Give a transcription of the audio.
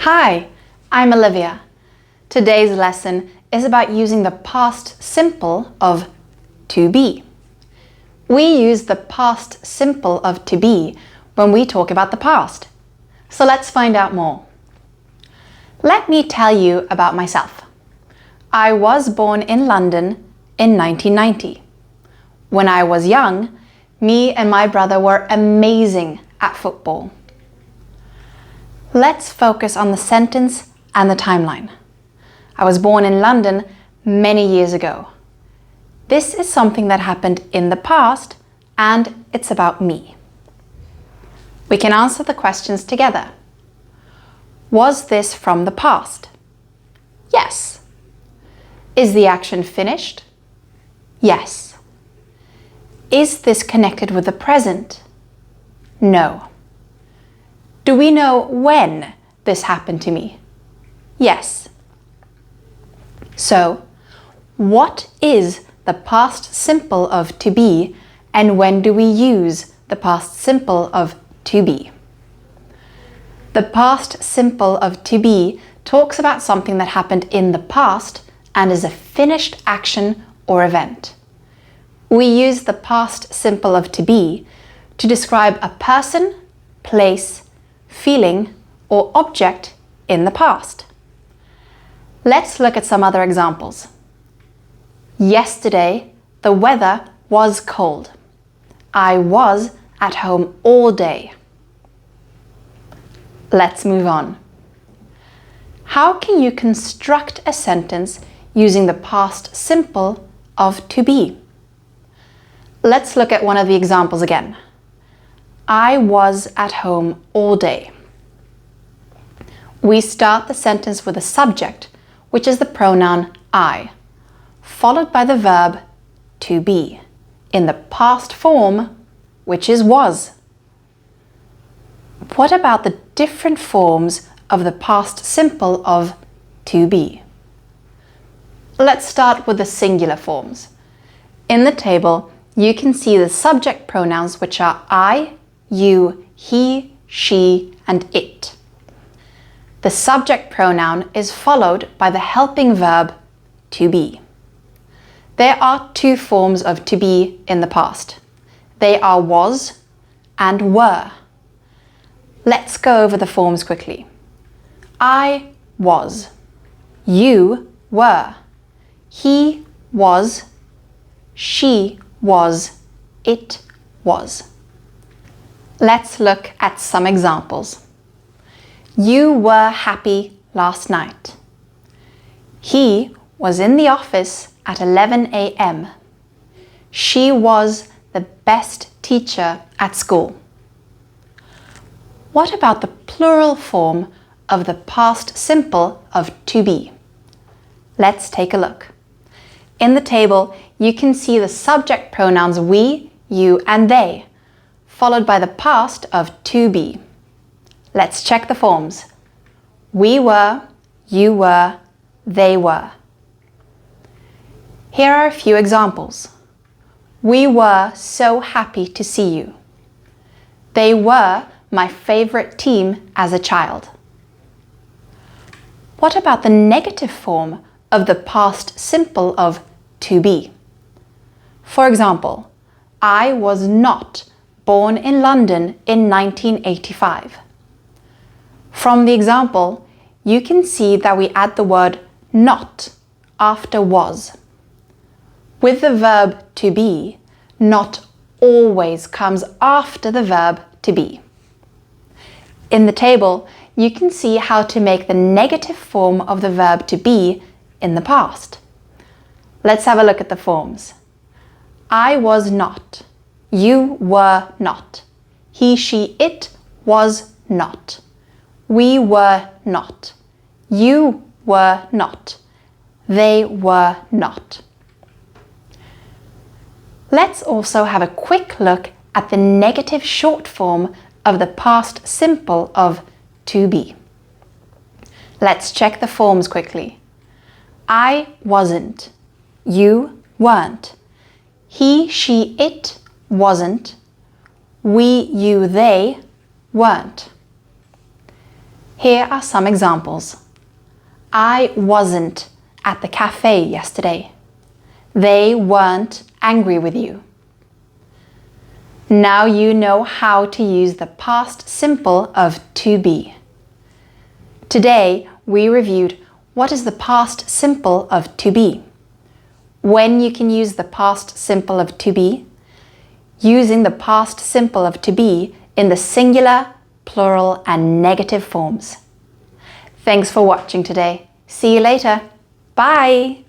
Hi, I'm Olivia. Today's lesson is about using the past simple of to be. We use the past simple of to be when we talk about the past. So let's find out more. Let me tell you about myself. I was born in London in 1990. When I was young, me and my brother were amazing at football. Let's focus on the sentence and the timeline. I was born in London many years ago. This is something that happened in the past and it's about me. We can answer the questions together. Was this from the past? Yes. Is the action finished? Yes. Is this connected with the present? No. Do we know when this happened to me? Yes. So, what is the past simple of to be and when do we use the past simple of to be? The past simple of to be talks about something that happened in the past and is a finished action or event. We use the past simple of to be to describe a person, place, feeling, or object in the past. Let's look at some other examples. Yesterday, the weather was cold. I was at home all day. Let's move on. How can you construct a sentence using the past simple of to be? Let's look at one of the examples again. I was at home all day. We start the sentence with a subject, which is the pronoun I, followed by the verb to be, in the past form, which is was. What about the different forms of the past simple of to be? Let's start with the singular forms. In the table, you can see the subject pronouns, which are I, you, he, she, and it. The subject pronoun is followed by the helping verb to be. There are two forms of to be in the past. They are was and were. Let's go over the forms quickly. I was. You were. He was. She was. It was. Let's look at some examples. You were happy last night. He was in the office at 11 a.m. She was the best teacher at school. What about the plural form of the past simple of to be? Let's take a look. In the table, you can see the subject pronouns we, you, and they, followed by the past of to be. Let's check the forms. We were, you were, they were. Here are a few examples. We were so happy to see you. They were my favorite team as a child. What about the negative form of the past simple of to be? For example, I was not born in London in 1985. From the example, you can see that we add the word not after was. With the verb to be, not always comes after the verb to be. In the table, you can see how to make the negative form of the verb to be in the past. Let's have a look at the forms. I was not. You were not. He, she, it was not. We were not. You were not. They were not. Let's also have a quick look at the negative short form of the past simple of to be. Let's check the forms quickly. I wasn't. You weren't. He, she, it wasn't. We, you, they weren't. Here are some examples. I wasn't at the cafe yesterday. They weren't angry with you. Now you know how to use the past simple of to be. Today we reviewed what is the past simple of to be, when you can use the past simple of to be, using the past simple of to be in the singular, plural and negative forms. Thanks for watching today. See you later. Bye!